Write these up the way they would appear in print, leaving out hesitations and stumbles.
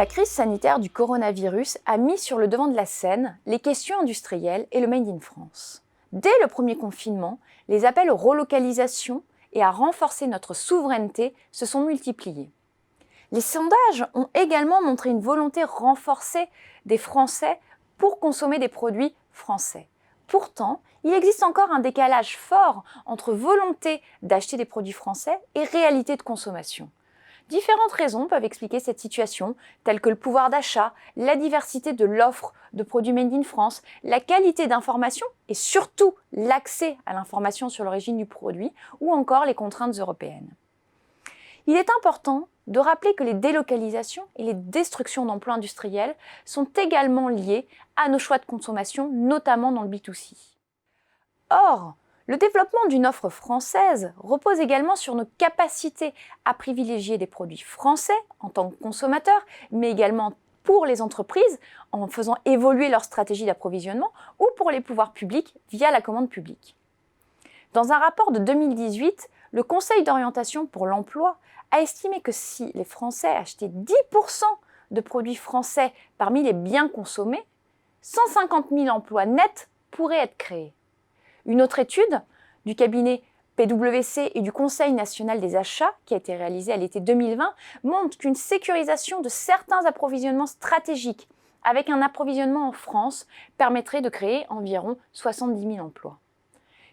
La crise sanitaire du coronavirus a mis sur le devant de la scène les questions industrielles et le Made in France. Dès le premier confinement, les appels aux relocalisations et à renforcer notre souveraineté se sont multipliés. Les sondages ont également montré une volonté renforcée des Français pour consommer des produits français. Pourtant, il existe encore un décalage fort entre volonté d'acheter des produits français et réalité de consommation. Différentes raisons peuvent expliquer cette situation, telles que le pouvoir d'achat, la diversité de l'offre de produits made in France, la qualité d'information et surtout l'accès à l'information sur l'origine du produit ou encore les contraintes européennes. Il est important de rappeler que les délocalisations et les destructions d'emplois industriels sont également liées à nos choix de consommation, notamment dans le B2C. Or, le développement d'une offre française repose également sur nos capacités à privilégier des produits français en tant que consommateurs, mais également pour les entreprises en faisant évoluer leur stratégie d'approvisionnement ou pour les pouvoirs publics via la commande publique. Dans un rapport de 2018, le Conseil d'orientation pour l'emploi a estimé que si les Français achetaient 10% de produits français parmi les biens consommés, 150 000 emplois nets pourraient être créés. Une autre étude du cabinet PwC et du Conseil national des achats, qui a été réalisée à l'été 2020, montre qu'une sécurisation de certains approvisionnements stratégiques avec un approvisionnement en France permettrait de créer environ 70 000 emplois.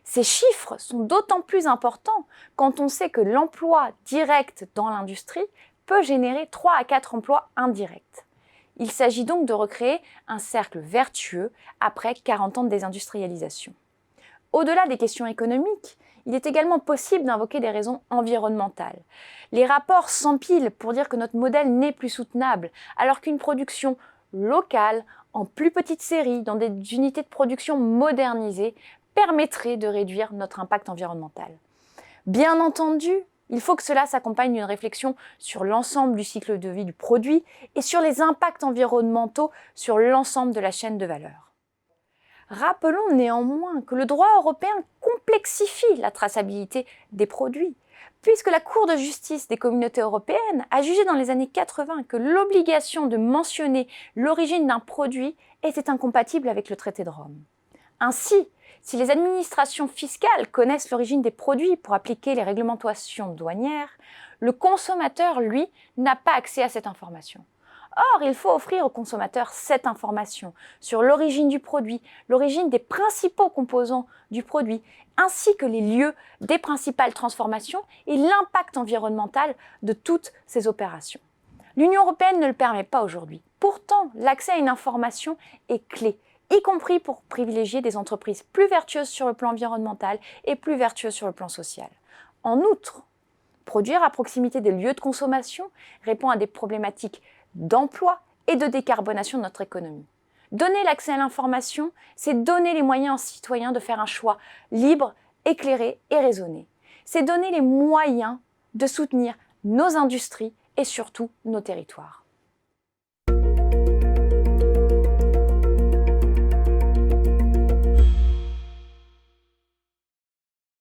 Ces chiffres sont d'autant plus importants quand on sait que l'emploi direct dans l'industrie peut générer 3 à 4 emplois indirects. Il s'agit donc de recréer un cercle vertueux après 40 ans de désindustrialisation. Au-delà des questions économiques, il est également possible d'invoquer des raisons environnementales. Les rapports s'empilent pour dire que notre modèle n'est plus soutenable, alors qu'une production locale, en plus petite série, dans des unités de production modernisées, permettrait de réduire notre impact environnemental. Bien entendu, il faut que cela s'accompagne d'une réflexion sur l'ensemble du cycle de vie du produit et sur les impacts environnementaux sur l'ensemble de la chaîne de valeur. Rappelons néanmoins que le droit européen complexifie la traçabilité des produits, puisque la Cour de justice des communautés européennes a jugé dans les années 80 que l'obligation de mentionner l'origine d'un produit était incompatible avec le traité de Rome. Ainsi, si les administrations fiscales connaissent l'origine des produits pour appliquer les réglementations douanières, le consommateur, lui, n'a pas accès à cette information. Or, il faut offrir aux consommateurs cette information sur l'origine du produit, l'origine des principaux composants du produit, ainsi que les lieux des principales transformations et l'impact environnemental de toutes ces opérations. L'Union européenne ne le permet pas aujourd'hui. Pourtant, l'accès à une information est clé, y compris pour privilégier des entreprises plus vertueuses sur le plan environnemental et plus vertueuses sur le plan social. En outre, produire à proximité des lieux de consommation répond à des problématiques d'emploi et de décarbonation de notre économie. Donner l'accès à l'information, c'est donner les moyens aux citoyens de faire un choix libre, éclairé et raisonné. C'est donner les moyens de soutenir nos industries et surtout nos territoires.